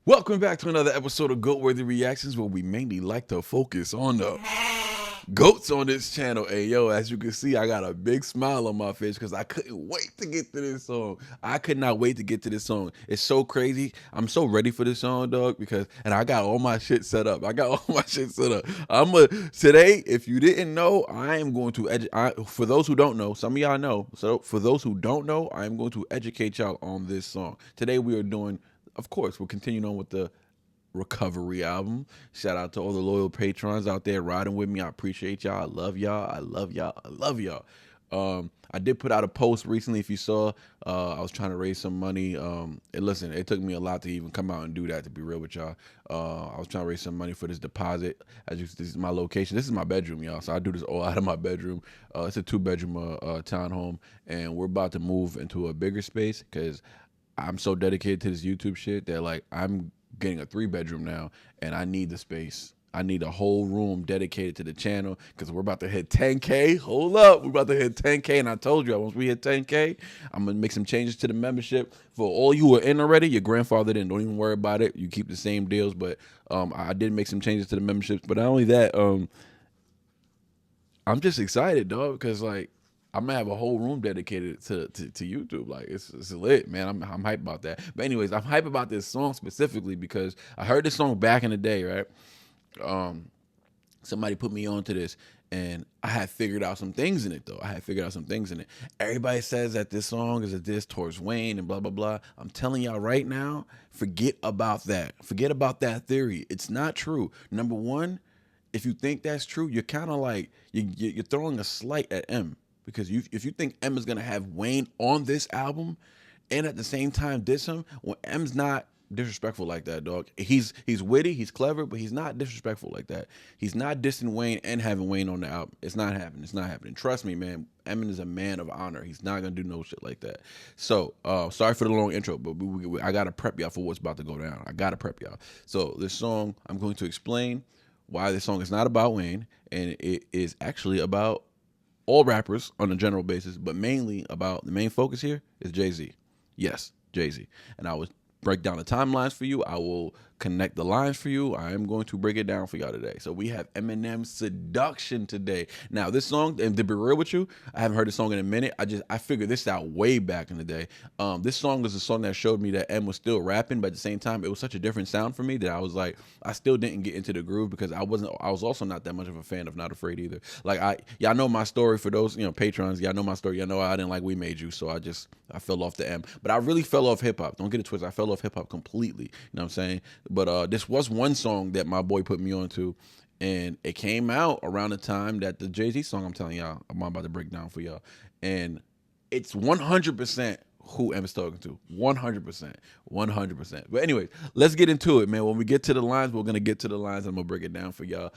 Welcome back to another episode of Goat-Worthy Reactions, where we mainly like to focus on the goats on this channel. Hey, yo, as you can see, I got a big smile on my face because I couldn't wait to get to this song. I could not wait to get to this song. It's so crazy. I'm so ready for this song, dog, and I got all my shit set up. Today, if you didn't know, I am going to, for those who don't know, some of y'all know, so for those who don't know, I am going to educate y'all on this song. Today, we are doing, of course, we're continuing on with the Recovery album. Shout out to all the loyal patrons out there riding with me. I appreciate y'all. I love y'all. I love y'all. I love y'all. I did put out a post recently. If you saw, I was trying to raise some money. And listen, it took me a lot to even come out and do that, to be real with y'all. I was trying to raise some money for this deposit. This is my location. This is my bedroom, y'all. So I do this all out of my bedroom. It's a 2-bedroom townhome, and we're about to move into a bigger space because I'm so dedicated to this YouTube shit that, like, I'm getting a 3-bedroom now, and I need the space. I need a whole room dedicated to the channel because we're about to hit 10K. Hold up, we're about to hit 10K, and I told you, once we hit 10K, I'm gonna make some changes to the membership. For all you who are in already, your grandfathered in, don't even worry about it. You keep the same deals, but I did make some changes to the memberships. But not only that, I'm just excited, dog, because, like, I'm gonna have a whole room dedicated to YouTube. Like, it's lit, man. I'm hype about that. But anyways, I'm hype about this song specifically because I heard this song back in the day, right? Somebody put me onto this, and I had figured out some things in it, though. Everybody says that this song is a diss towards Wayne and blah, blah, blah. I'm telling y'all right now, forget about that. Forget about that theory. It's not true. Number one, if you think that's true, you're kind of like, you're throwing a slight at M. Because if you think M is going to have Wayne on this album and at the same time diss him, well, M's not disrespectful like that, dog. He's witty, he's clever, but he's not disrespectful like that. He's not dissing Wayne and having Wayne on the album. It's not happening. It's not happening. Trust me, man. Eminem is a man of honor. He's not going to do no shit like that. So, sorry for the long intro, but I got to prep y'all for what's about to go down. I got to prep y'all. So, this song, I'm going to explain why this song is not about Wayne, and it is actually about all rappers on a general basis, but mainly about the main focus here is Jay-Z. Yes, Jay-Z. And I will break down the timelines for you. I will connect the lines for you. I am going to break it down for y'all today. So we have Eminem's Seduction today. Now, this song, and to be real with you, I haven't heard this song in a minute. I figured this out way back in the day. This song was a song that showed me that M was still rapping, but at the same time, it was such a different sound for me that I was like, I still didn't get into the groove because I was also not that much of a fan of Not Afraid either. Like, y'all know my story. For those, patrons, y'all know my story. Y'all know I didn't like We Made You, so I fell off the M. But I really fell off hip hop. Don't get it twisted. I fell off hip hop completely. You know what I'm saying? But this was one song that my boy put me on to, and it came out around the time that the Jay-Z song I'm telling y'all, I'm about to break down for y'all. And it's 100% who M is talking to. 100%. 100%. But anyways, let's get into it, man. When we get to the lines, we're going to get to the lines. I'm going to break it down for y'all.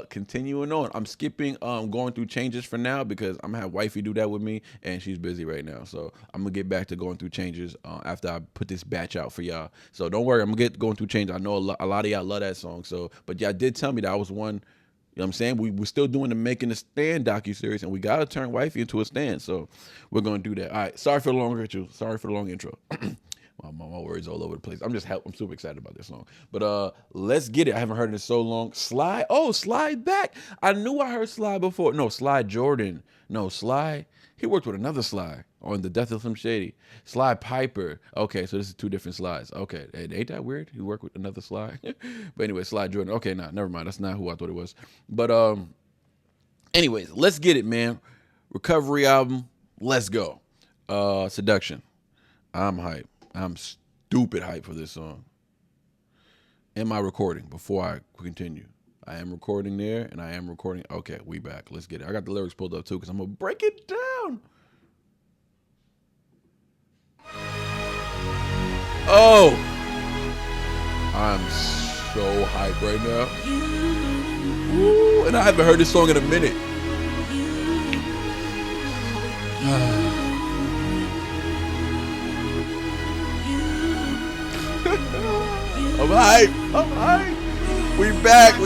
Continuing on. I'm skipping going through changes for now because I'm going to have wifey do that with me, and she's busy right now. So I'm going to get back to going through changes after I put this batch out for y'all. So don't worry. I'm going to get going through changes. I know a lot of y'all love that song. But y'all did tell me that I was one. You know what I'm saying? We're still doing the Making a Stand docuseries, and we got to turn wifey into a stand. So we're going to do that. All right. Sorry for the long intro. My words all over the place. I'm super excited about this song. But let's get it. I haven't heard it in so long. Sly. Oh, Sly back. I knew I heard Sly before. No, Sly Jordan. No, Sly. He worked with another Sly on The Death of Slim Shady. Sly Piper. Okay, so this is two different Slys. Okay, ain't that weird? He worked with another Sly. But anyway, Sly Jordan. Okay, nah, never mind. That's not who I thought it was. But anyways, let's get it, man. Recovery album. Let's go. Seduction. I'm hype. I'm stupid hype for this song. Am I recording before I continue? I am recording there, and I am recording. Okay, we back. Let's get it. I got the lyrics pulled up, too, because I'm going to break it down. Oh! I'm so hyped right now. Ooh, and I haven't heard this song in a minute. I'm hyped. We back. I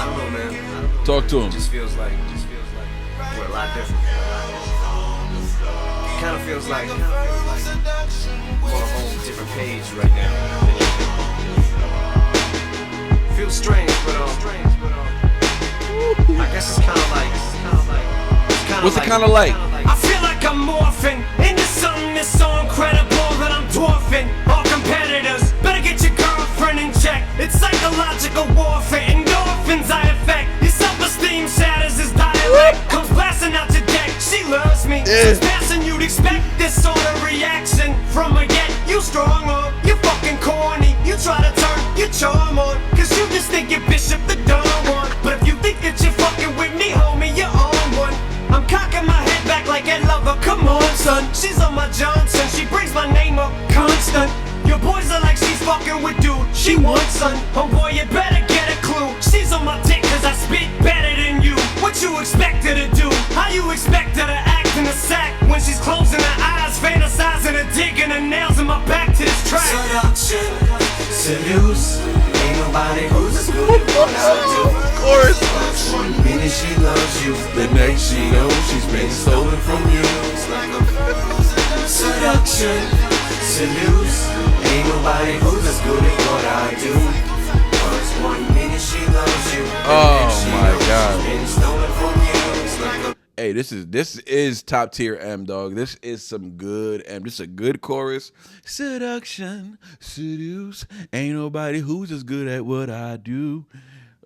don't know, man. Talk to him. It just feels like we're a lot different. Kind of feels like I'm on a whole different page right now. Feels strange, but I guess it's kind of like. What's it kind of like? I feel like I'm morphing into something that's so incredible that I'm dwarfing all competitors. Better get your girlfriend in check. It's psychological warfare. Endorphins I affect. Your self-esteem shatters as dialect comes blasting out your deck. She loves me. She's passing, you'd expect this sort of reaction from her. Yet you strong on, you fucking corny. You try to turn your charm on, cause you just think you're Bishop the Don Juan. But if you think that you're fucking with me, homie, you're on one. I'm cocking my head back like I love her, come on son. She's on my Johnson, she brings my name up constant. Your boys are like she's fucking with dude, she wants son. Oh boy, you better get a clue. She's on my dick cause I spit better than you. What you expect her to do? How you expect her to act in a sack when she's closing her eyes, fantasizing her digging her nails in my back to this track? Seduction, seduce, ain't nobody who's as good at what I do. Of course. One minute she loves you, The next she knows she's been stolen from you. seduction, seduce, ain't nobody who's as good at what I do. Cause 1 minute she loves you, Oh my God. she's been stolen from you. It's like a Hey, this is top tier M, dog. This is some good M. This is a good chorus. Seduction, seduce, ain't nobody who's as good at what I do.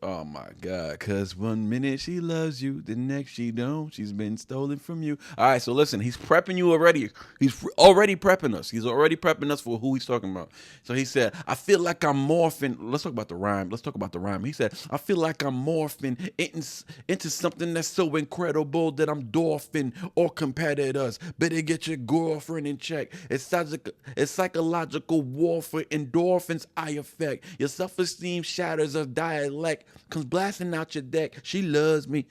Oh my God, cause 1 minute she loves you, the next she don't. She's been stolen from you. All right, so listen, he's prepping you already. He's already prepping us. He's already prepping us for who he's talking about. So he said, I feel like I'm morphing. Let's talk about the rhyme. He said, I feel like I'm morphing into something that's so incredible that I'm dwarfing all competitors. Better get your girlfriend in check. It's psychological warfare. Endorphins I affect. Your self-esteem shatters of dialect. Comes blasting out your deck. She loves me.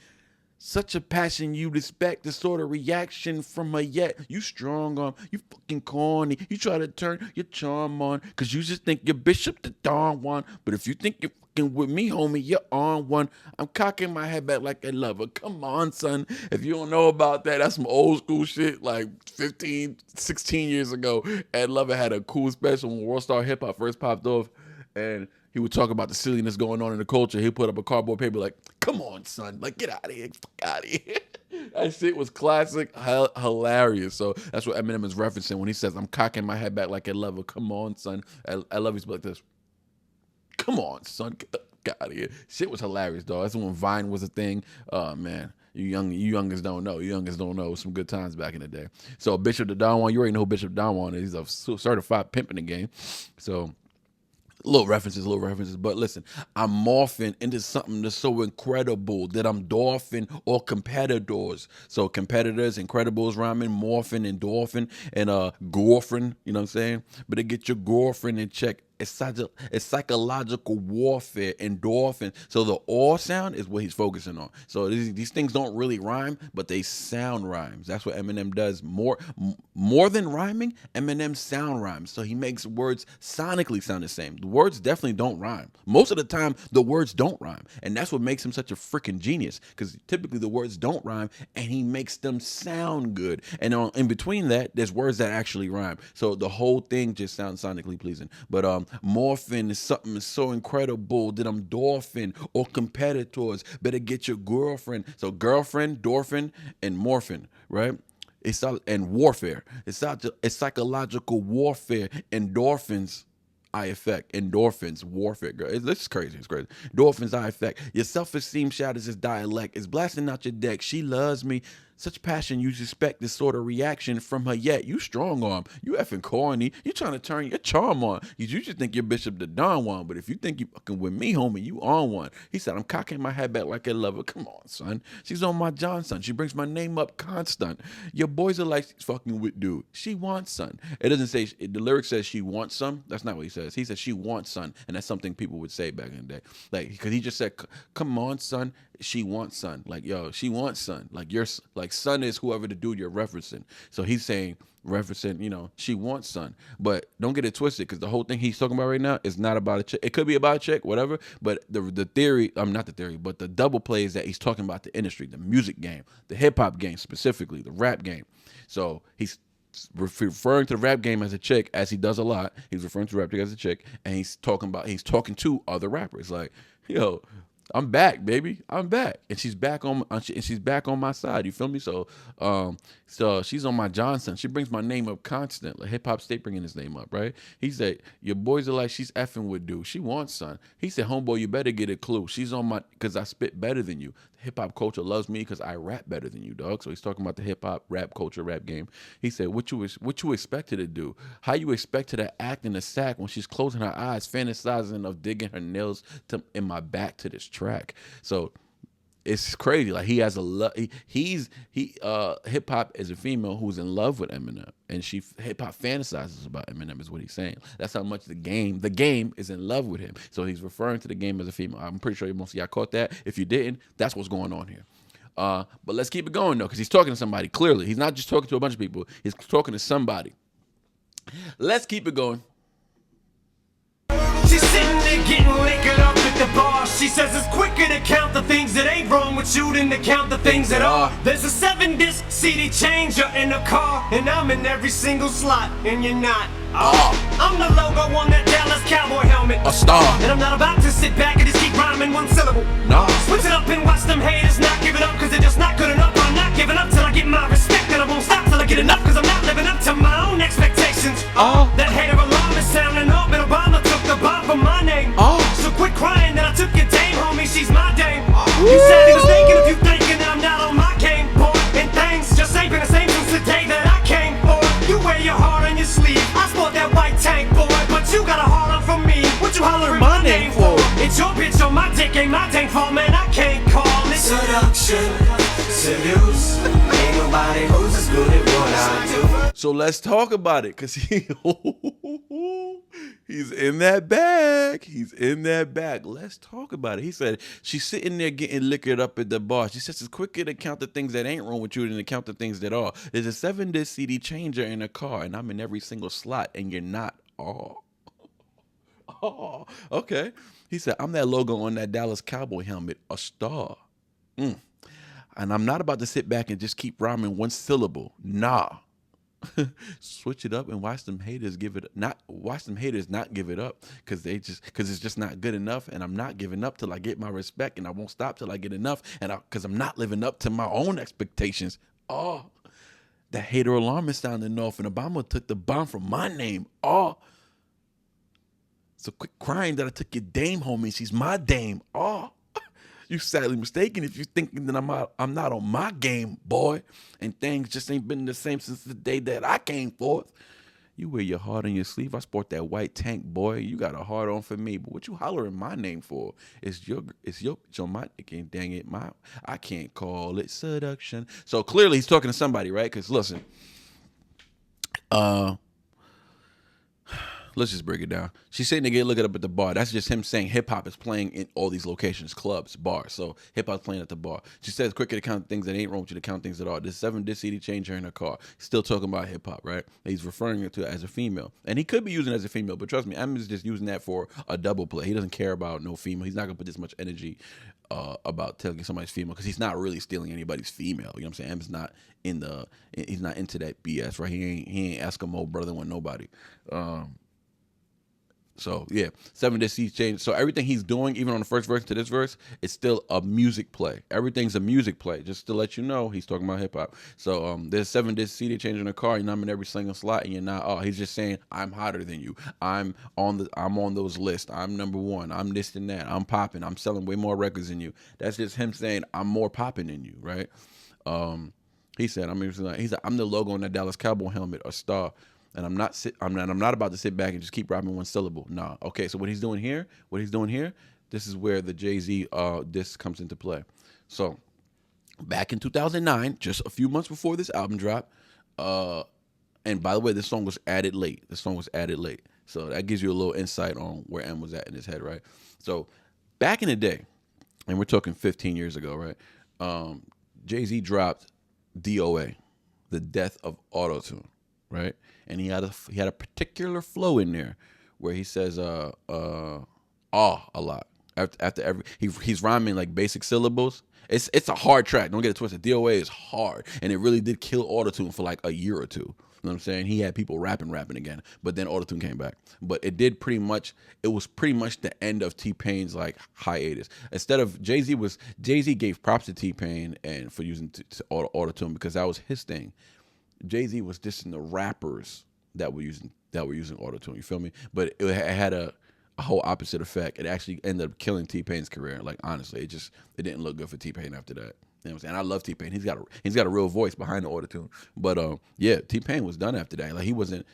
Such a passion you'd expect the sort of reaction from her. Yet you strong on, you fucking corny. You try to turn your charm on, cause you just think you're Bishop the Don Juan. But if you think you're fucking with me, homie, you're on one. I'm cocking my head back like a lover. Come on, son. If you don't know about that, that's some old school shit. Like 15, 16 years ago, Ed Lover had a cool special when World Star Hip Hop first popped off, and he would talk about the silliness going on in the culture. He'd put up a cardboard paper like, come on, son. Like, get out of here. Fuck out of here. That shit was classic, hilarious. So that's what Eminem is referencing when he says, I'm cocking my head back like a lover. Come on, son. I love you like this. Come on, son. Get out of here. Shit was hilarious, dog. That's when Vine was a thing. Oh, man. You youngers don't know. You youngers don't know. Some good times back in the day. So Bishop the Don Juan, you already know who Bishop Don Juan is. He's a certified pimp in the game. So little references, but listen, I'm morphing into something that's so incredible that I'm dwarfing all competitors. So competitors, incredibles rhyming, morphing, endorphin, and girlfriend, you know what I'm saying? Better get your girlfriend in check. It's psychological warfare, endorphin. So the or sound is what he's focusing on. So these things don't really rhyme, but they sound rhymes. That's what Eminem does. More than rhyming, Eminem sound rhymes. So he makes words sonically sound the same. The words definitely don't rhyme. Most of the time, the words don't rhyme. And that's what makes him such a freaking genius, because typically the words don't rhyme, and he makes them sound good. And in between that, there's words that actually rhyme. So the whole thing just sounds sonically pleasing. But morphin is something so incredible that I'm dwarfing all competitors. Better get your girlfriend. So girlfriend, dorphin, and morphin, right? And warfare. It's psychological warfare. Endorphins I affect. Endorphins, warfare, girl. This is crazy. It's crazy. Endorphins I affect. Your self-esteem shatters his dialect. It's blasting out your deck. She loves me. Such passion you suspect this sort of reaction from her. Yet you strong arm. You effing corny. You trying to turn your charm on. You just think you're Bishop the Don Juan. But if you think you fucking with me, homie, you on one. He said, I'm cocking my head back like a lover. Come on, son. She's on my Johnson. She brings my name up constant. Your boys are like she's fucking with dude. She wants son. It doesn't say, the lyric says she wants some. That's not what he says. He says she wants son. And that's something people would say back in the day. Like, because he just said, come on, son. She wants son. Like, yo, she wants son. Like, you're like, son is whoever the dude you're referencing. So he's saying, referencing, you know, she wants son. But don't get it twisted, because the whole thing he's talking about right now is not about a chick. It could be about a chick, whatever. But the theory, not the theory, but the double play is that he's talking about the industry, the music game, the hip hop game specifically, the rap game. So he's referring to the rap game as a chick, as he does a lot. He's referring to the rap game as a chick, and he's talking to other rappers like, yo, I'm back, baby. I'm back, and she's back on my side. You feel me? So she's on my Johnson. She brings my name up constant. Like Hip Hop State bringing his name up, right? He said, your boys are like she's effing with dude. She wants son. He said, homeboy, you better get a clue. She's on my, because I spit better than you. Hip hop culture loves me because I rap better than you, dog. So he's talking about the hip hop rap culture, rap game. He said, what you expect her to do? How you expect her to act in the sack when she's closing her eyes, fantasizing of digging her nails in my back to this track? So it's crazy. Like he has hip hop is a female who's in love with Eminem, and hip hop fantasizes about Eminem is what he's saying. That's how much the game is in love with him. So he's referring to the game as a female. I'm pretty sure most of y'all caught that. If you didn't, that's what's going on here. But let's keep it going though, because he's talking to somebody. Clearly, he's not just talking to a bunch of people. He's talking to somebody. Let's keep it going. She's sitting there getting liquored up at the bar. She says it's quicker to count the things that ain't wrong with you than to count the things that are. There's a 7-disc CD changer in the car, and I'm in every single slot, and you're not. I'm the logo on that Dallas Cowboy helmet, a star. And I'm not about to sit back and just keep rhyming one syllable. No. Switch it up and watch them haters not give it up, cause they're just not good enough. I'm not giving up till I get my respect, and I won't stop till I get enough, cause I'm not living up to my own expectations. That hater alarm is sounding off, and Obama took the bomb from my name. So quit crying that I took your dame, homie, she's my dame. You said he was thinking if you thinking that I'm not on my game, boy. And things just ain't been the same since the day that I came, boy. You wear your heart on your sleeve, I sport that white tank, boy. But you got a heart on from me, what you hollering my name for? It's your bitch on my dick, ain't my dang fault, man, I can't call it seduction. Seduce, ain't nobody who's as good at what I do. So let's talk about it, because he's in that bag. He's in that bag. Let's talk about it. He said, she's sitting there getting liquored up at the bar. She says it's quicker to count the things that ain't wrong with you than to count the things that are. There's a 7-disc CD changer in a car, and I'm in every single slot, and you're not. Okay. He said, I'm that logo on that Dallas Cowboy helmet, a star. And I'm not about to sit back and just keep rhyming one syllable. Nah. Switch it up and watch them haters not give it up, because it's just not good enough, and I'm not giving up till I get my respect, and I won't stop till I get enough, and because I'm not living up to my own expectations. The hater alarm is sounding off, and Obama took the bomb from my name. So quit crying that I took your dame, homie. She's my dame. You sadly mistaken if you're thinking that I'm not on my game, boy. And things just ain't been the same since the day that I came forth. You wear your heart on your sleeve. I sport that white tank, boy. You got a heart on for me. But what you hollering my name for? It's your my dang it, I can't call it seduction. So clearly he's talking to somebody, right? Because listen, let's just break it down. She's sitting there getting looked up at the bar. That's just him saying hip hop is playing in all these locations, clubs, bars. So hip hop's playing at the bar. She says quicker to count things that ain't wrong with you to count things that are. This 7-disc CD changer in her car. He's still talking about hip hop, right? He's referring to it as a female. And he could be using it as a female, but trust me, Eminem's just using that for a double play. He doesn't care about no female. He's not going to put this much energy about telling somebody's female, because he's not really stealing anybody's female. You know what I'm saying? Em's not he's not into that BS, right? He ain't Eskimo brother with nobody. So yeah, 7-disc CD change. So everything he's doing, even on the first verse to this verse, it's still a music play. Everything's a music play. Just to let you know, he's talking about hip hop. So there's 7-disc CD changer in the car, and I'm in every single slot, and you're not. He's just saying I'm hotter than you. I'm on those lists. I'm number one. I'm this and that. I'm popping. I'm selling way more records than you. That's just him saying I'm more popping than you, right? He said I'm the logo on that Dallas Cowboy helmet, a star. And I'm not about to sit back and just keep rapping one syllable. Nah. Okay, so what he's doing here, this is where the Jay-Z diss comes into play. So back in 2009, just a few months before this album dropped, and by the way, this song was added late. So that gives you a little insight on where M was at in his head, right? So back in the day, and we're talking 15 years ago, right? Jay-Z dropped DOA, The Death of Auto-Tune, right? And he had a particular flow in there where he says a lot. after every he's rhyming like basic syllables. It's a hard track. Don't get it twisted. DOA is hard, and it really did kill autotune for like a year or two. You know what I'm saying? He had people rapping again, but then autotune came back. But it was pretty much the end of T-Pain's like hiatus. Instead of Jay-Z gave props to T-Pain and for using autotune because that was his thing. Jay-Z was dissing the rappers that were using autotune. You feel me? But it had a whole opposite effect. It actually ended up killing T-Pain's career. Like honestly, it didn't look good for T-Pain after that. You know what I'm saying? I love T-Pain. He's got a real voice behind the autotune. But yeah, T-Pain was done after that. Like he wasn't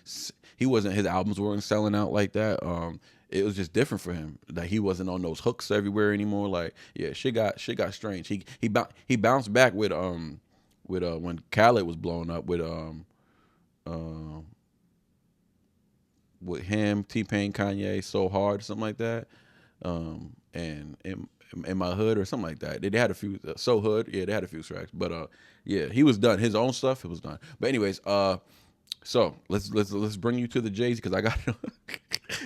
his albums weren't selling out like that. It was just different for him. Like he wasn't on those hooks everywhere anymore. Like yeah, shit got strange. He bounced back with when Khaled was blowing up with him, T-Pain, Kanye, So Hard, something like that. And in my hood or something like that. They had a few So Hood, yeah, they had a few tracks, but yeah, he was done. His own stuff, it was done. But anyways, so let's bring you to the Jay-Z because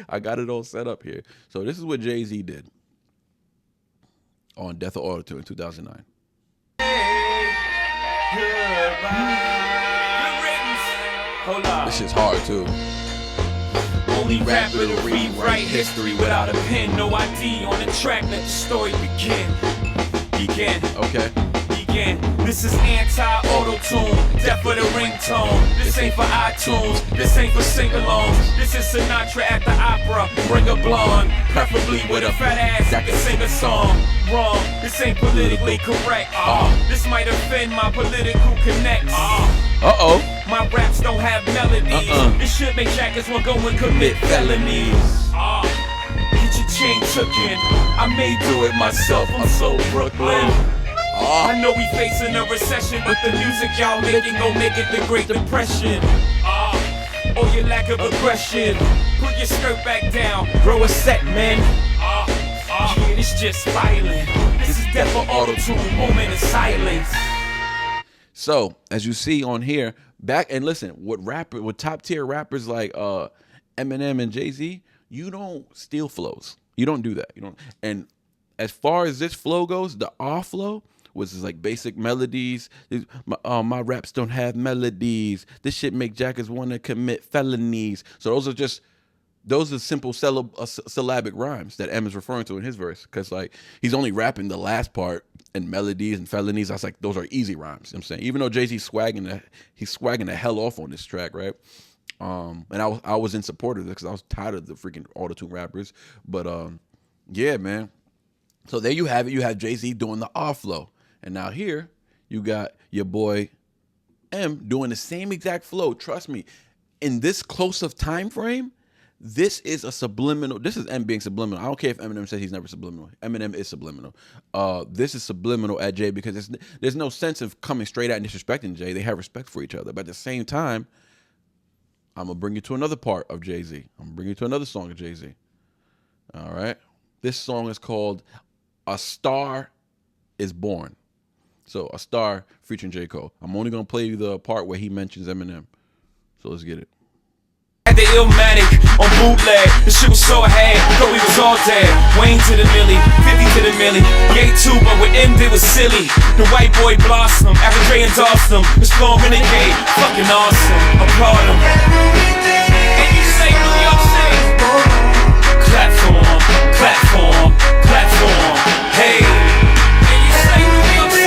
I got it all set up here. So this is what Jay-Z did on Death of Autotune in 2009. This shit's hard too. Only rapper to rewrite history without a pen. No ID on the track, let the story begin. Okay. This is anti-auto-tune, death for the ringtone. This ain't for iTunes, this ain't for sing-alongs. This is Sinatra at the opera, bring a blonde, preferably with a fat ass that can sing a song. Wrong, this ain't politically correct. This might offend my political connects. My raps don't have melodies. This shit make jackets want go and commit felonies. Get your chain took in. I may do it myself, I'm so Brooklyn. I know we facing a recession, but the music y'all making gon' make it the Great Depression. Or your lack of aggression. Put your skirt back down, grow a set, man. Yeah, it's just violent. This is death for auto-tune, moment of silence. So, as you see on here, with top tier rappers like Eminem and Jay-Z, you don't steal flows. You don't do that. You don't. And as far as this flow goes, the R flow was just like basic melodies. My raps don't have melodies. This shit make jackers want to commit felonies. So those are simple syllabic rhymes that M is referring to in his verse. Because like he's only rapping the last part and melodies and felonies. I was like, those are easy rhymes. You know what I'm saying, even though Jay-Z's swagging the hell off on this track, right? And I was in support of this because I was tired of the freaking auto-tune rappers. But yeah, man. So there you have it. You have Jay-Z doing the R flow. And now here, you got your boy M doing the same exact flow. Trust me, in this close of time frame, this is a subliminal. This is M being subliminal. I don't care if Eminem says he's never subliminal. Eminem is subliminal. This is subliminal at Jay because there's no sense of coming straight at and disrespecting Jay. They have respect for each other. But at the same time, I'm going to bring you to another part of Jay-Z. I'm going to bring you to another song of Jay-Z. All right? This song is called A Star Is Born. So, A Star featuring J. Cole. I'm only going to play you the part where he mentions Eminem. So, let's get it. The Illmatic on bootleg, the shit was so hard, though we was all dead. Wayne to the milli, 50 to the milli. Gay too, but what M did was silly. The white boy blossom, after Dre endorsed him. It's long renegade, fucking awesome. Applaud him. And you say New York City. Clap for him, clap for him, clap for him. Hey. And you say New York City.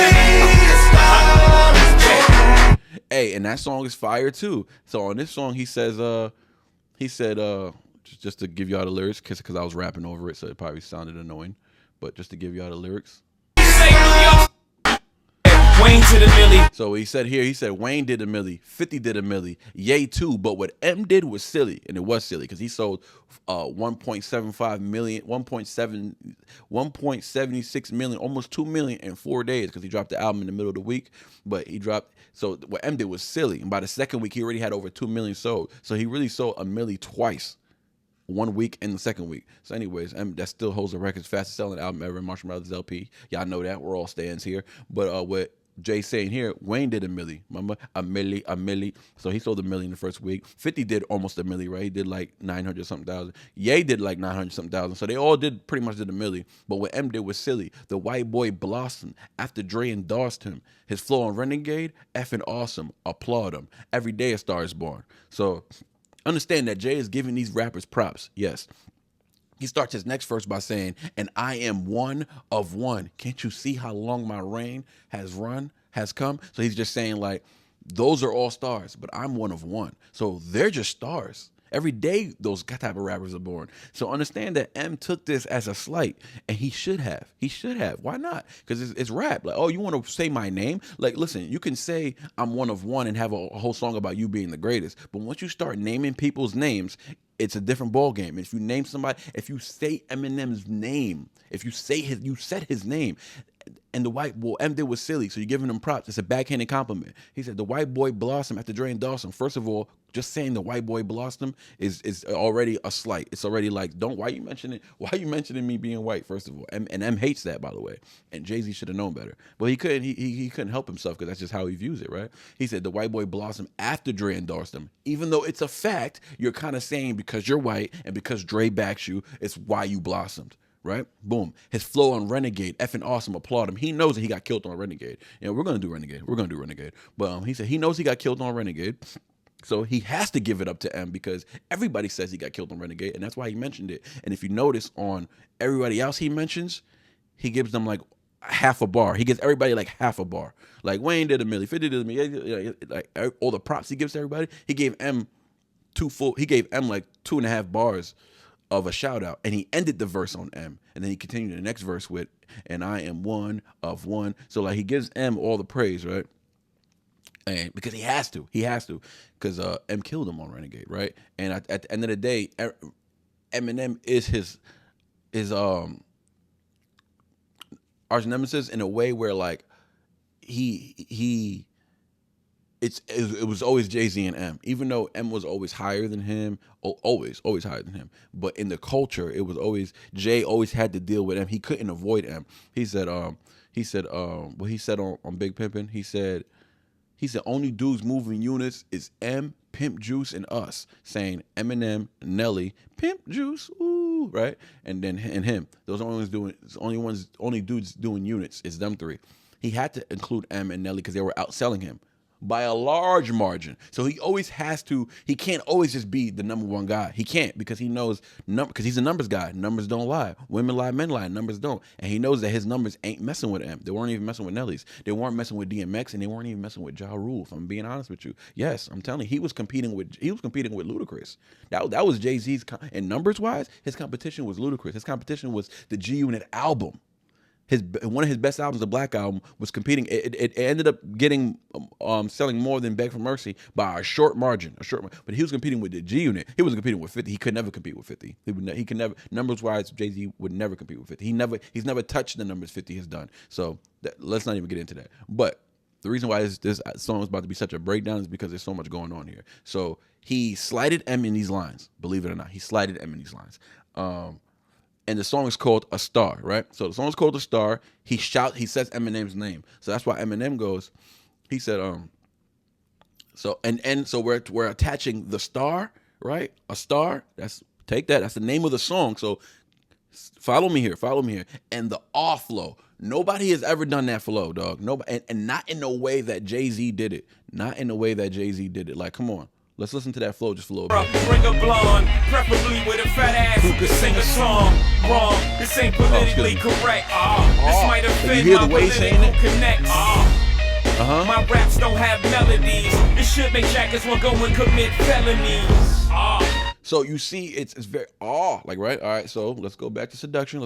Hey, and that song is fire too. So on this song, he said, just to give y'all the lyrics, because I was rapping over it, so it probably sounded annoying. But just to give y'all the lyrics. Wayne to the milli. So he said Wayne did a milli, 50 did a milli, Ye too. But what M did was silly, and it was silly because he sold 1.75 million, 1.76 million, almost 2 million in 4 days because he dropped the album in the middle of the week. But so what M did was silly, and by the second week he already had over 2 million sold. So he really sold a milli twice. 1 week and the second week. So anyways, that still holds the record, fastest selling album ever in Marshall Mathers LP. Y'all know that. We're all stands here. But Jay saying here, Wayne did a milli. Remember? A milli. So he sold a milli in the first week. 50 did almost a milli, right? He did like 900 something thousand. Ye did like 900 something thousand. So they all did pretty much did a milli. But what M did was silly. The white boy blossomed after Dre endorsed him. His flow on Renegade, effing awesome. Applaud him. Every day a star is born. So understand that Jay is giving these rappers props. Yes. He starts his next verse by saying, and I am one of one. Can't you see how long my reign has come? So he's just saying like, those are all stars, but I'm one of one. So they're just stars. Every day those type of rappers are born. So understand that M took this as a slight, and he should have. He should have. Why not? Because it's rap. Like, oh, you want to say my name? Like, listen, you can say I'm one of one and have a whole song about you being the greatest. But once you start naming people's names, it's a different ball game. If you name somebody, if you say Eminem's name, if you say you said his name, and the white boy, M did was silly, so you're giving him props. It's a backhanded compliment. He said the white boy blossomed after Dre and Dawson. First of all, just saying the white boy blossomed is already a slight. It's already like, why are you mentioning me being white, first of all? And M hates that, by the way. And Jay-Z should have known better. But he couldn't help himself because that's just how he views it, right? He said the white boy blossomed after Dre endorsed him. Even though it's a fact, you're kind of saying because you're white and because Dre backs you, it's why you blossomed. Right? Boom. His flow on Renegade, effing awesome. Applaud him. He knows that he got killed on Renegade. You know, we're gonna do Renegade. But he said he knows he got killed on Renegade, so he has to give it up to M because everybody says he got killed on Renegade, and that's why he mentioned it. And if you notice on everybody else he mentions, he gives them like half a bar. He gives everybody like half a bar. Like Wayne did a milli, 50 did a milli, like all the props he gives to everybody. He gave M like 2.5 bars of a shout out, and he ended the verse on M, and then he continued the next verse with, and I am one of one. So like he gives M all the praise, right? And because he has to, because M killed him on Renegade, right? And at the end of the day, Eminem is his arch nemesis in a way where like it was always Jay-Z and M, even though M was always higher than him, always higher than him. But in the culture, it was always, Jay always had to deal with M. He couldn't avoid M. He said on Big Pimpin', he said, only dudes moving units is M, Pimp Juice, and us, saying Eminem, Nelly, Pimp Juice, ooh, right? And then him. Those are only dudes doing units is them three. He had to include M and Nelly because they were outselling him by a large margin. So he always has to, he can't always just be the number one guy. He can't, because he knows, because he's a numbers guy. Numbers don't lie. Women lie, men lie, numbers don't. And he knows that his numbers ain't messing with M. They weren't even messing with Nelly's. They weren't messing with DMX, and they weren't even messing with Ja Rule, if I'm being honest with you. Yes, I'm telling you, he was competing with Ludacris. That was Jay-Z's, and numbers wise, his competition was Ludacris. His competition was the G Unit album. One of his best albums, the Black Album, was competing. It ended up getting selling more than Beg for Mercy by a short margin. But he was competing with the G Unit. He wasn't competing with 50. He could never compete with 50. He could never, numbers wise, Jay-Z would never compete with 50. He's never touched the numbers 50 has done. So let's not even get into that. But the reason why this song is about to be such a breakdown is because there's so much going on here. So he slighted M in these lines. Believe it or not, he slighted M in these lines. And the song is called A Star, right? So the song is called A Star. He says Eminem's name. So that's why Eminem goes, he said, so we're attaching the star, right? A star, that's the name of the song. So follow me here. And the off flow. Nobody has ever done that flow, dog. Nobody, and not in the way that Jay-Z did it. Like, come on. Let's listen to that flow just a little bit. Bring a blonde, preferably with a fat ass who could sing a song. Wrong, this ain't politically correct. This might offend my political connects. My raps don't have melodies. This should make jackets want to go and commit felonies. So you see, it's very like, right? All right, so let's go back to Seduction.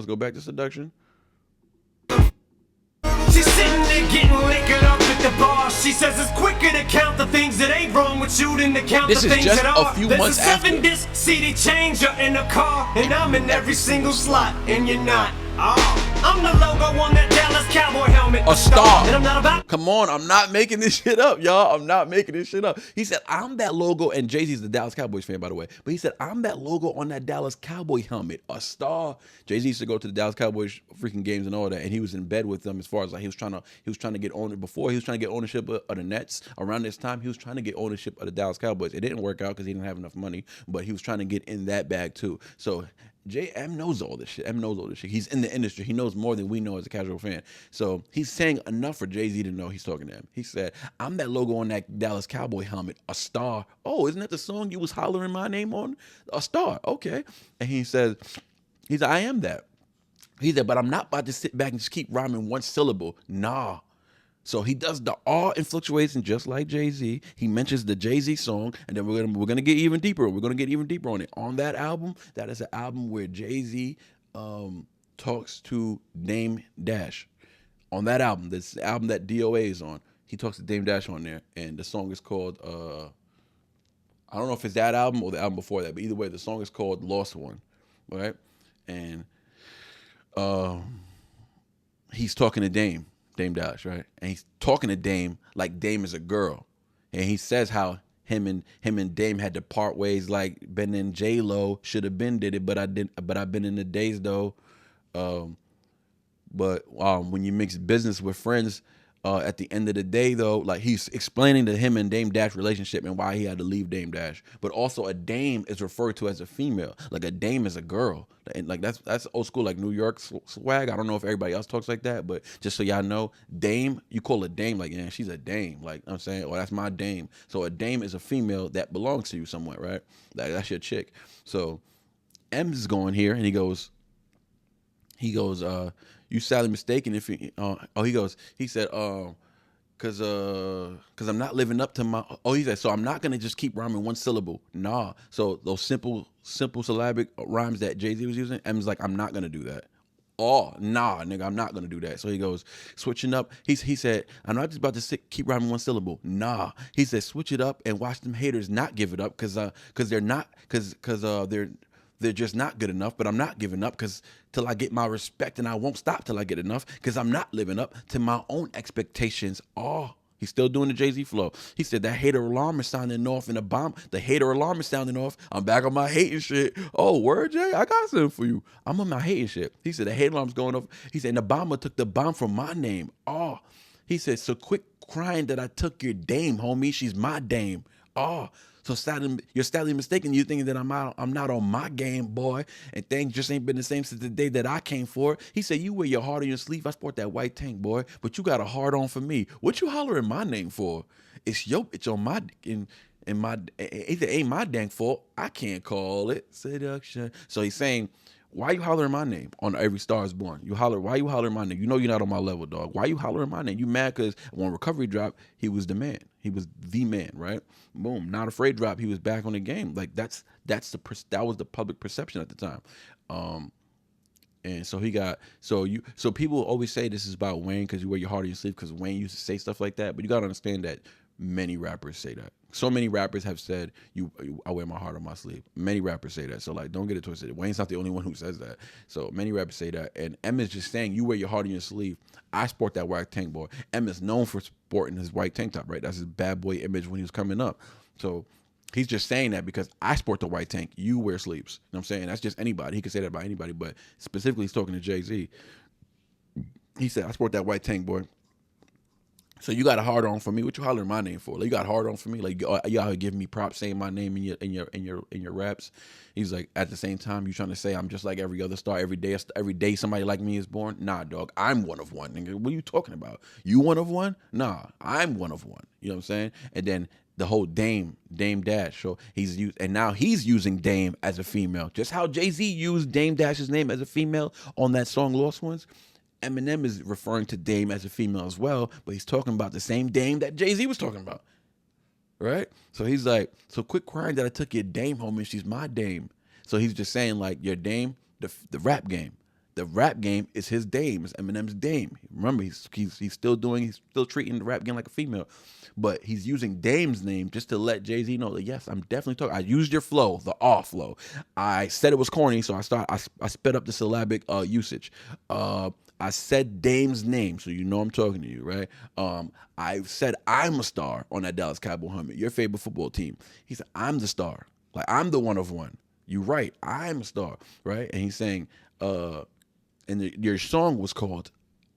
She's sitting there getting liquored up at the bar. She says it's quicker to count the things that ain't wrong with you than to count the things that are. There's a 7-disc CD changer in the car, and I'm in every single slot, and you're not. I'm the logo on that Dallas Cowboy helmet. helmet, a star. And I'm not about. Come on, I'm not making this shit up, y'all. I'm not making this shit up. He said, I'm that logo, and Jay-Z's the Dallas Cowboys fan, by the way. But he said, I'm that logo on that Dallas Cowboy helmet, a star. Jay-Z used to go to the Dallas Cowboys freaking games and all that, and he was in bed with them as far as like he was trying to get ownership before. He was trying to get ownership of the Nets. Around this time, he was trying to get ownership of the Dallas Cowboys. It didn't work out because he didn't have enough money, but he was trying to get in that bag too. So M knows all this shit. M knows all this shit. He's in the industry. He knows more than we know as a casual fan. So he's saying enough for Jay-Z to know he's talking to him. He said, I'm that logo on that Dallas Cowboy helmet, a star. Oh, isn't that the song you was hollering my name on? A star. Okay. And he says, I am that. He said, but I'm not about to sit back and just keep rhyming one syllable. Nah. So he does the awe and fluctuation just like Jay-Z. He mentions the Jay-Z song, and then we're gonna get even deeper. We're gonna get even deeper on it. On that album, that is an album where Jay-Z talks to Dame Dash. On that album, this album that DOA is on, he talks to Dame Dash on there, and the song is called I don't know if it's that album or the album before that, but either way, the song is called Lost One, right? And he's talking to Dame Dash, right? And he's talking to Dame like Dame is a girl. And he says how him and Dame had to part ways, like Ben and J-Lo should have been did it, but I've been in the days though. But when you mix business with friends, at the end of the day though, like he's explaining to him and Dame Dash relationship and why he had to leave Dame Dash. But also a dame is referred to as a female. Like a dame is a girl. And like that's old school, like New York swag. I don't know if everybody else talks like that, but just so y'all know, dame, you call a dame like, yeah, she's a dame. Like I'm saying, oh, that's my dame. So a dame is a female that belongs to you somewhat, right? Like that's your chick. So M's is going here and he goes, you sadly mistaken if you, he said, cause I'm not living up to my, he said, so I'm not gonna just keep rhyming one syllable. Nah. So those simple syllabic rhymes that Jay-Z was using, M's like, I'm not gonna do that. Oh, nah, nigga, I'm not gonna do that. So he goes, switching up. He said, I'm not just about to keep rhyming one syllable. Nah. He said, switch it up and watch them haters not give it up, cause they're just not good enough, but I'm not giving up because till I get my respect, and I won't stop till I get enough because I'm not living up to my own expectations. Oh, he's still doing the Jay-Z flow. He said that hater alarm is sounding off in the bomb. The hater alarm is sounding off. I'm back on my hating shit. Oh, word, Jay? I got something for you. I'm on my hating shit. He said the hate alarm's going off. He said, and the bomber took the bomb from my name. Oh, he said, so quit crying that I took your dame, homie. She's my dame. Oh, so you're sadly mistaken. You thinking that I'm not on my game, boy, and things just ain't been the same since the day that I came for it. He said, you wear your heart on your sleeve. I sport that white tank, boy, but you got a heart on for me. What you hollering my name for? It's your bitch on my it ain't my dang fault. I can't call it seduction. So he's saying, why you hollering my name on Every Star Is Born? Why you hollering my name? You know you're not on my level, dog. Why you hollering my name? You mad because when Recovery dropped, he was the man. He was the man, right? Boom. Not Afraid drop. He was back on the game. Like that was the public perception at the time. And so so people always say this is about Wayne because you wear your heart on your sleeve because Wayne used to say stuff like that. But you gotta understand that many rappers say that. So many rappers have said, I wear my heart on my sleeve. Many rappers say that. So like, don't get it twisted. Wayne's not the only one who says that. So many rappers say that. And M is just saying, you wear your heart on your sleeve. I sport that white tank, boy. M is known for sporting his white tank top, right? That's his bad boy image when he was coming up. So he's just saying that because I sport the white tank. You wear sleeves. You know what I'm saying? That's just anybody. He could say that about anybody, but specifically he's talking to Jay-Z. He said, I sport that white tank, boy. So you got a hard on for me. What you hollering my name for? Like you got hard on for me. Like y'all giving me props saying my name in your raps. He's like, at the same time, you trying to say I'm just like every other star. Every day somebody like me is born. Nah, dog, I'm one of one. Nigga, what are you talking about? You one of one? Nah, I'm one of one. You know what I'm saying? And then the whole Dame Dash. So now he's using Dame as a female. Just how Jay-Z used Dame Dash's name as a female on that song Lost Ones. Eminem is referring to Dame as a female as well, but he's talking about the same Dame that Jay-Z was talking about, right? So he's like, so quit crying that I took your Dame home and she's my Dame. So he's just saying like your Dame, the rap game. The rap game is his Dame, it's Eminem's Dame. Remember, he's still treating the rap game like a female, but he's using Dame's name just to let Jay-Z know that yes, I'm definitely talking. I used your flow, the off flow. I said it was corny, so I sped up the syllabic usage. I said Dame's name, so you know I'm talking to you, right? I said I'm a star on that Dallas Cowboy helmet, your favorite football team. He said, I'm the star. Like, I'm the one of one. You're right. I'm a star, right? And he's saying, your song was called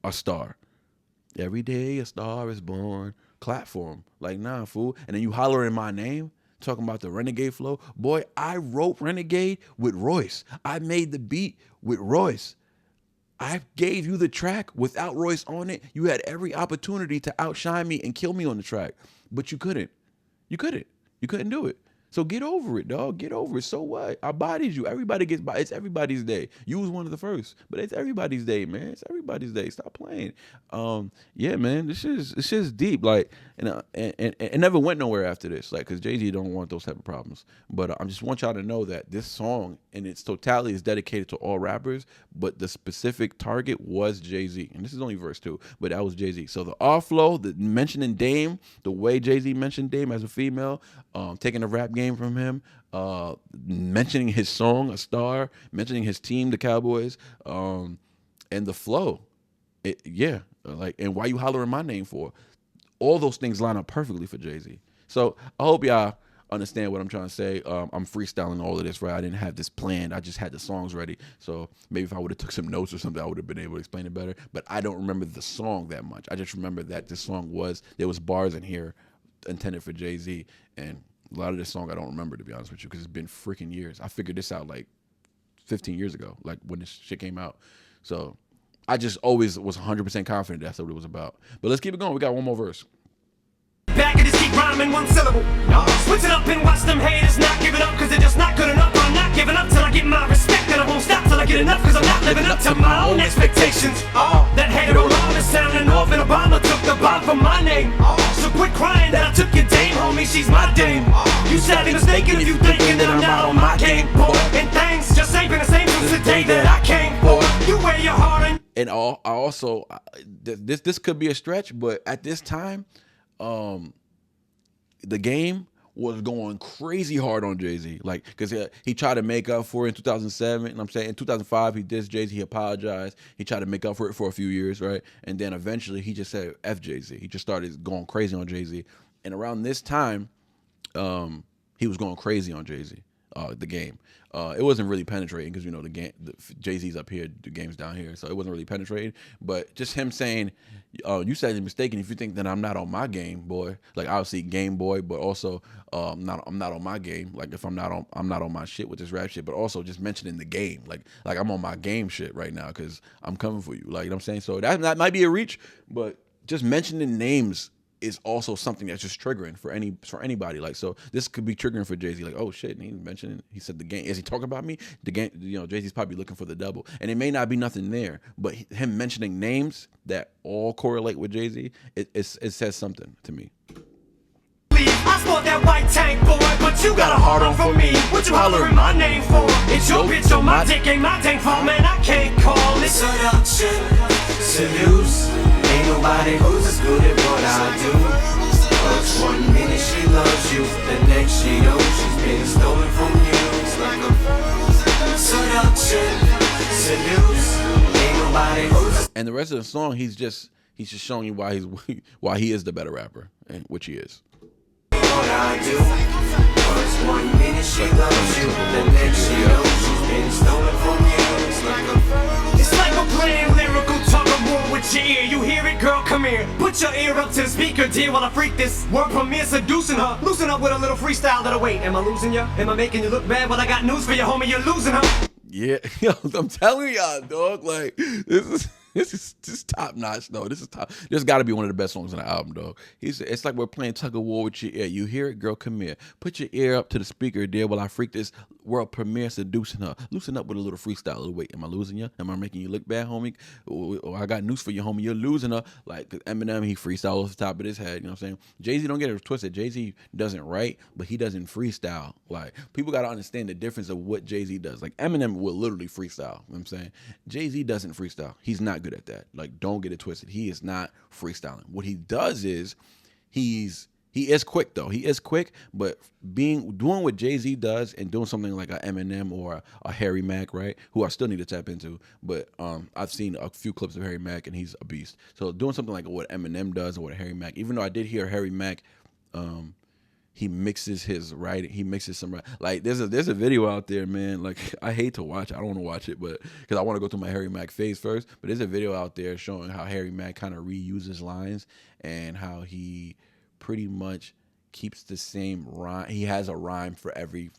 A Star. Every day a star is born. Clap for him. Like, nah, fool. And then you hollering my name, talking about the Renegade flow. Boy, I wrote Renegade with Royce. I made the beat with Royce. I gave you the track without Royce on it. You had every opportunity to outshine me and kill me on the track, but you couldn't. You couldn't. You couldn't do it. So get over it, dog. Get over it. So what? I bodied you. Everybody gets by. It's everybody's day. You was one of the first, but it's everybody's day, man. It's everybody's day. Stop playing. Yeah, man. This is deep. Like, and it never went nowhere after this. Like, cause Jay-Z don't want those type of problems. But I just want y'all to know that this song in its totality is dedicated to all rappers, but the specific target was Jay-Z, and this is only verse 2, but that was Jay-Z. So the offload, the mentioning Dame, the way Jay-Z mentioned Dame as a female, taking a rap game from him, mentioning his song, A Star, mentioning his team, the Cowboys, and the flow. And why you hollering my name for? All those things line up perfectly for Jay-Z. So I hope y'all understand what I'm trying to say. I'm freestyling all of this, right? I didn't have this planned. I just had the songs ready. So maybe if I would have took some notes or something, I would have been able to explain it better. But I don't remember the song that much. I just remember that this song there was bars in here intended for Jay-Z, and a lot of this song I don't remember, to be honest with you, because it's been freaking years. I figured this out like 15 years ago, like when this shit came out. So I just always was 100% confident that's what it was about. But let's keep it going. We got one more verse. Back and just keep rhyming one syllable. Switch it up and watch them haters not giving up, cause they're just not good enough. I'm not giving up till I get my respect, and I won't stop till I get enough, cause I'm not living up to my own expectations. That hater alarm is sounding off, and Obama took the bomb from my name. So quit crying that I took your dame, homie, she's my dame. You sadly mistaken if you thinking that I'm not on my game, boy. And things just ain't been the same since the day that I came, boy. You wear your heart and I also, this could be a stretch, but at this time, the game was going crazy hard on Jay-Z, like, because he tried to make up for it in 2007, and I'm saying in 2005 he dissed Jay-Z, he apologized, he tried to make up for it for a few years, right? And then eventually he just said F Jay-Z. He just started going crazy on Jay-Z, and around this time he was going crazy on Jay-Z, the game. It wasn't really penetrating because, you know, the game, Jay-Z's up here, the game's down here, so it wasn't really penetrating. But just him saying, you said you're mistaken if you think that I'm not on my game, boy. Like, obviously Game Boy, but also I'm not on my game. Like, if I'm not on my shit with this rap shit, but also just mentioning the game. Like I'm on my game shit right now because I'm coming for you. Like, you know what I'm saying? So that might be a reach, but just mentioning names is also something that's just triggering for anybody. Like, so this could be triggering for Jay-Z. Like, oh shit, he said the game. Is he talking about me? The game, you know, Jay-Z's probably looking for the double, and it may not be nothing there, but him mentioning names that all correlate with Jay-Z, it says something to me. I sport that white tank, boy, but you got a hard on for me. What you hollering my name for? It's your bitch on my dick, ain't my tank for, man. I can't call it seduction, seduce. Ain't nobody who's as good at what I do. Cause 1 minute she loves you, the next she knows she's been stolen from you. It's like a seduction, seduce. Ain't nobody who's. And the rest of the song, he's just showing you why he is the better rapper, and which he is. What I do. Cause 1 minute she loves you, the next she knows she's been stolen from you. It's like I'm playing lyrical tug of war with your ear. You hear it, girl? Come here. Put your ear up to the speaker, dear, while I freak this word premiere, seducing her. Loosen up with a little freestyle that'll wait. Am I losing ya? Am I making you look bad? Well, I got news for you, homie. You're losing her. Yeah, yo, I'm telling y'all, dog. Like, this is top notch, though. This is top. This got to be one of the best songs on the album, dog. It's like we're playing tug of war with your ear. You hear it, girl? Come here. Put your ear up to the speaker, dear, while I freak this world premiere, seducing her. Loosen up with a little freestyle. Wait, am I losing you? Am I making you look bad, homie? Or I got news for you, homie. You're losing her. Like Eminem, he freestyle off the top of his head. You know what I'm saying? Jay-Z, don't get it twisted. Jay-Z doesn't write, but he doesn't freestyle. Like, people got to understand the difference of what Jay-Z does. Like, Eminem will literally freestyle. You know what I'm saying? Jay-Z doesn't freestyle. He's not good at that. Like, don't get it twisted. He is not freestyling. What he does is he's He is quick though. He is quick, but doing what Jay-Z does and doing something like a Eminem or a Harry Mack, right? Who I still need to tap into, but I've seen a few clips of Harry Mack and he's a beast. So doing something like what Eminem does or what Harry Mack, even though I did hear Harry Mack, he mixes his writing. He mixes some like there's a video out there, man. Like I hate to watch it. I don't want to watch it, but because I want to go through my Harry Mack phase first. But there's a video out there showing how Harry Mack kind of reuses lines and how he pretty much keeps the same rhyme. He has a rhyme for every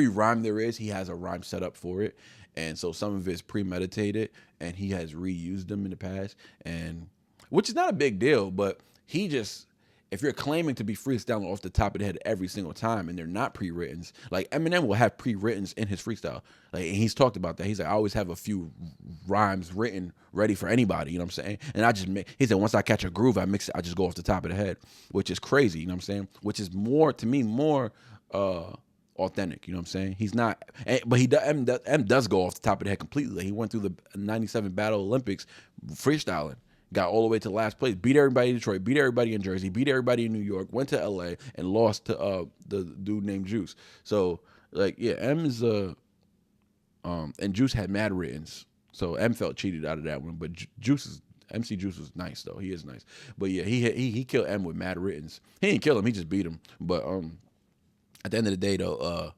rhyme there is. He has a rhyme set up for it, and so some of it's premeditated, and he has reused them in the past, and which is not a big deal. But he just, if you're claiming to be freestyling off the top of the head every single time and they're not pre-written, like Eminem will have pre-written in his freestyle. Like, and he's talked about that. He's like, I always have a few rhymes written ready for anybody, you know what I'm saying? And I just he said, once I catch a groove, I mix it, I just go off the top of the head, which is crazy, you know what I'm saying? Which is more, to me, more authentic, you know what I'm saying? He's not, but M does go off the top of the head completely. Like, he went through the 97 Battle Olympics freestyling. Got all the way to last place, beat everybody in Detroit, beat everybody in Jersey, beat everybody in New York, went to LA and lost to the dude named Juice. So like, yeah, M is and Juice had mad writtens. So M felt cheated out of that one, but MC Juice was nice though. He is nice. But yeah, he killed M with mad writtens. He didn't kill him, he just beat him. But at the end of the day though,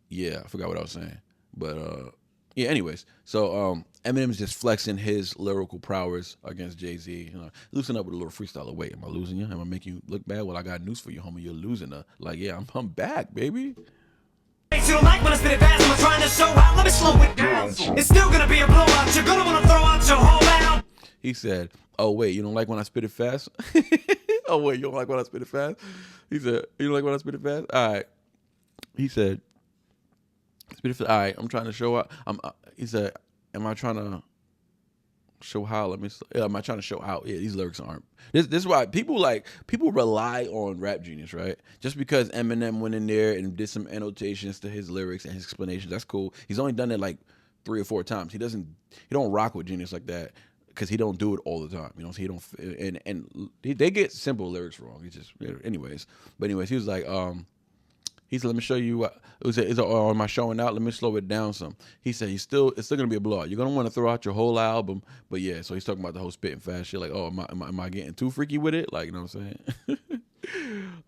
yeah, I forgot what I was saying. But yeah, anyways, so Eminem's just flexing his lyrical prowess against Jay-Z. You know, loosen up with a little freestyle. Wait, am I losing you? Am I making you look bad? Well, I got news for you, homie. You're losing her. Like, yeah, I'm back, baby. You don't like when I spit it fast, I'm trying to show out, let me slow it down. It's still gonna be a blowout, you're gonna wanna throw out your whole album. He said, oh wait, you don't like when I spit it fast? Oh wait, you don't like when I spit it fast? He said, you don't like when I spit it fast? All right. He said, all right, I'm trying to show out. He said, am I trying to show how? Am I trying to show out? Yeah, these lyrics aren't. This is why people rely on Rap Genius, right? Just because Eminem went in there and did some annotations to his lyrics and his explanations, that's cool. He's only done it like 3 or 4 times. He don't rock with Genius like that because he don't do it all the time. You know, so he don't. And they get simple lyrics wrong. He just, anyways. But anyways, he was like, he said, let me show you what am I showing out? Let me slow it down some. He said, it's still gonna be a blowout. You're gonna want to throw out your whole album. But yeah, so he's talking about the whole spitting fast shit. Like, oh, am I getting too freaky with it? Like, you know what I'm saying?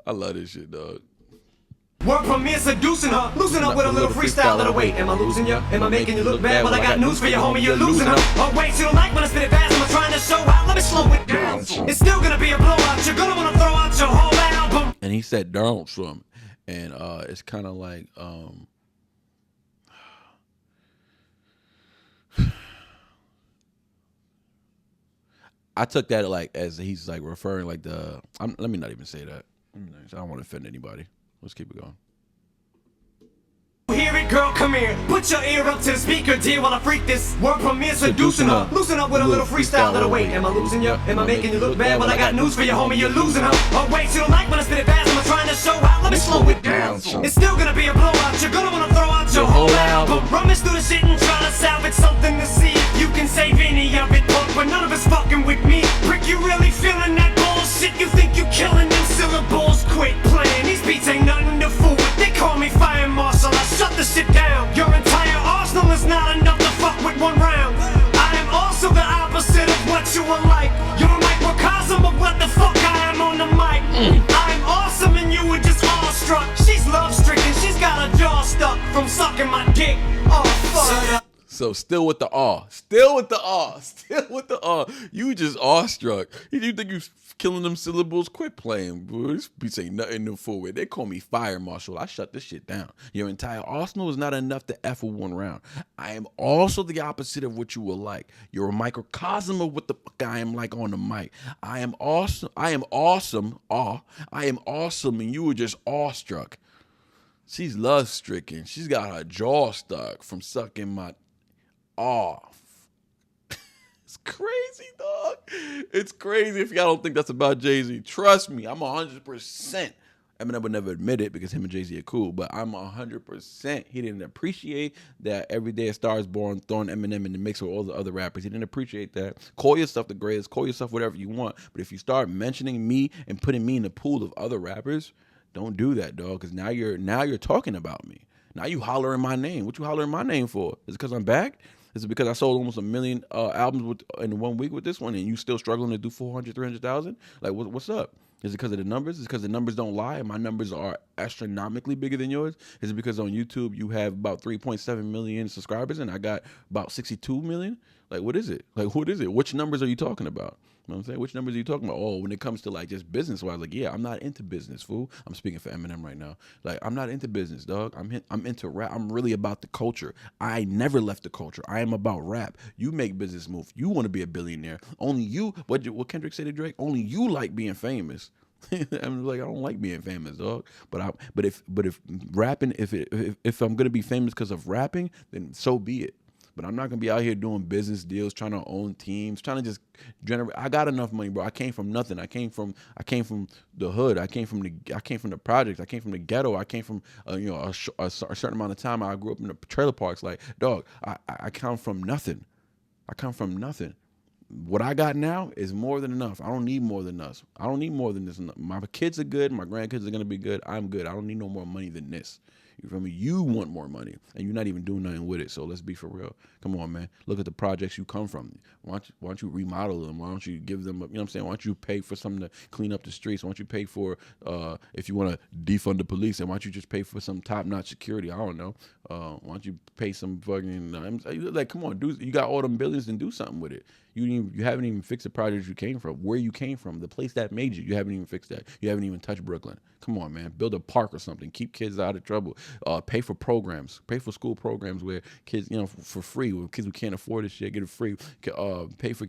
I love this shit, dog. Word from me is seducing her. Loosen up with a little freestyle. Let her wait. Am I losing you? Am I making you look bad? Well, I got news for you, homie. You're losing her. Oh wait, you don't like when I spit it fast. I'm trying to show out. Let me slow it down. It's still gonna be a blowout. You're gonna wanna throw out your whole album. And he said, "Don't some." And it's kind of like I took that like as he's like referring like let me not even say that. I don't want to offend anybody. Let's keep it going. Hear it, girl, come here. Put your ear up to the speaker, dear, while I freak this. Word from me is seducing her. Loosen up with a little freestyle. Let her wait. Am I losing you? Am I making you look bad? Well, I got news for you, homie. You're losing her. Oh wait, you don't like when I spit it fast. I'm trying to show out. Let me slow it down. It's still gonna be a blowout. You're gonna wanna throw out your whole album. Rummage through the shit and try to salvage something to see if you can save any of it, punk. But none of it's fucking with me. Prick, you really feeling that bullshit? You think you killing them syllables? Quit playing. These beats ain't nothing to fool with. They call me fire marshal. I shut the shit down. Your entire arsenal is not enough to fuck with one round. I am also the opposite of what you are like. You're a microcosm of what the fuck I am on the mic. I'm awesome and you were just awestruck. She's love-stricken, she's got her jaw stuck from sucking my dick. Oh fuck. So still with the awe. Still with the awe. Still with the awe. You just awestruck. You think you killing them syllables? Quit playing, bro. This beats ain't nothing to fool with. They call me fire marshal. I shut this shit down. Your entire arsenal is not enough to F with one round. I am also the opposite of what you will like. You're a microcosm of what the fuck I am like on the mic. I am awesome. I am awesome. I am awesome and you were just awestruck. She's love-stricken. She's got her jaw stuck from sucking my off. It's crazy, dog. It's crazy if y'all don't think that's about Jay-Z. Trust me, I'm 100% Eminem would never admit it because him and Jay-Z are cool, but I'm 100% he didn't appreciate that Every Day a Star is Born throwing Eminem in the mix with all the other rappers. He didn't appreciate that. Call yourself the greatest, call yourself whatever you want, but if you start mentioning me and putting me in the pool of other rappers, don't do that, dog, because now you're talking about me. Now you hollering my name. What you hollering my name for? Is it because I'm back? Is it because I sold almost 1 million albums in 1 week with this one, and you still struggling to do 400, 300,000? Like, what's up? Is it because of the numbers? Is it because the numbers don't lie and my numbers are astronomically bigger than yours? Is it because on YouTube you have about 3.7 million subscribers and I got about 62 million? Like, what is it? Like, what is it? Which numbers are you talking about? You know what I'm saying? Which numbers are you talking about? Oh, when it comes to like just business wise, like, yeah, I'm not into business, fool. I'm speaking for Eminem right now. Like, I'm not into business, dog. I'm into rap. I'm really about the culture. I never left the culture. I am about rap. You make business move. You want to be a billionaire. Only you, what Kendrick said to Drake, only you like being famous. I'm like, I don't like being famous, dog. But if rapping, if I'm gonna be famous because of rapping, then so be it. But I'm not gonna be out here doing business deals, trying to own teams, trying to just generate. I got enough money, bro. I came from nothing. I came from the hood. I came from the projects. I came from the ghetto. I came from a certain amount of time. I grew up in the trailer parks. Like, dog, I come from nothing. I come from nothing. What I got now is more than enough. I don't need more than us. I don't need more than this. My kids are good. My grandkids are gonna be good. I'm good. I don't need no more money than this. You feel me? You want more money, and you're not even doing nothing with it. So let's be for real. Come on, man. Look at the projects you come from. Why don't you remodel them? Why don't you give them, you know what I'm saying? Why don't you pay for something to clean up the streets? Why don't you pay for, if you want to defund the police, and why don't you just pay for some top-notch security? I don't know. Why don't you pay some fucking, like, come on, dude. You got all them billions, and do something with it. You haven't even fixed the projects you came from, where you came from, the place that made you. You haven't even fixed that. You haven't even touched Brooklyn. Come on, man. Build a park or something. Keep kids out of trouble. Pay for programs. Pay for school programs where kids, for free. Where kids who can't afford this shit get it free. Pay for,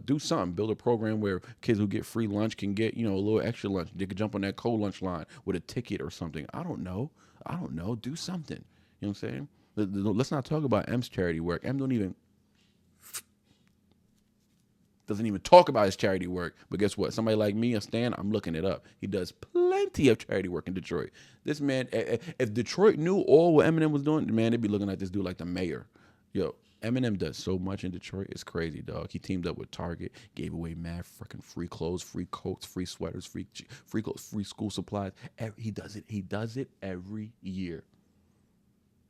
do something. Build a program where kids who get free lunch can get, a little extra lunch. They could jump on that cold lunch line with a ticket or something. I don't know. Do something. You know what I'm saying? Let's not talk about M's charity work. M doesn't even talk about his charity work. But guess what? Somebody like me, a Stan, I'm looking it up. He does plenty of charity work in Detroit. This man, if Detroit knew all what Eminem was doing, man, they'd be looking at this dude like the mayor. Yo, Eminem does so much in Detroit. It's crazy, dog. He teamed up with Target, gave away mad freaking free clothes, free coats, free sweaters, free clothes, free school supplies. He does it. He does it every year.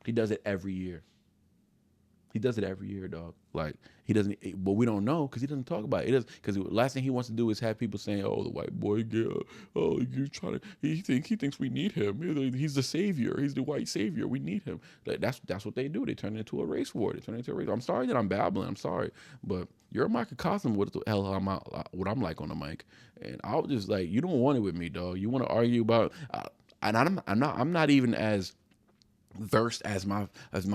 He does it every year. He does it every year, dog. Like, he doesn't, but we don't know because he doesn't talk about it. Because the last thing he wants to do is have people saying, "Oh, the white boy, you're trying to." He thinks we need him. He's the savior. He's the white savior. We need him. That's what they do. They turn it into a race war. I'm sorry that I'm babbling. I'm sorry, but you're a microcosm of what the hell what I'm like on the mic, and I'll just like, you don't want it with me, dog. You want to argue about, and I'm not even as versed as my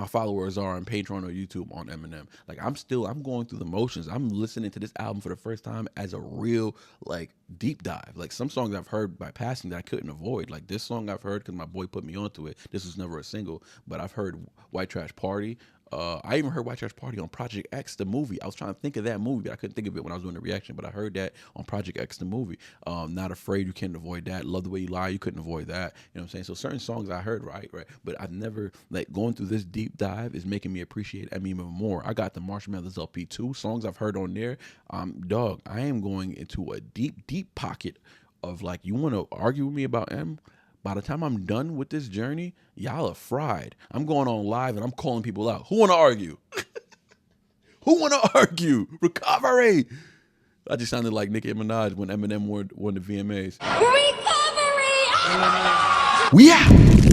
followers are on Patreon or YouTube on Eminem. Like, I'm going through the motions. I'm listening to this album for the first time as a real, like, deep dive. Like, some songs I've heard by passing that I couldn't avoid. Like, this song I've heard because my boy put me onto it. This was never a single, but I've heard White Trash Party. I even heard White Trash Party on Project X, the movie. I was trying to think of that movie, but I couldn't think of it when I was doing the reaction. But I heard that on Project X, the movie. Not Afraid, you can't avoid that. Love the Way You Lie, you couldn't avoid that. You know what I'm saying? So certain songs I heard, right. But I've never, like, going through this deep dive is making me appreciate Eminem even more. I got the Marshmallows LP too. Songs I've heard on there. Dog, I am going into a deep, deep pocket of, like, you want to argue with me about M? By the time I'm done with this journey, y'all are fried. I'm going on live and I'm calling people out. Who want to argue? Who want to argue? Recovery. I just sounded like Nicki Minaj when Eminem won the VMAs. Recovery! We out.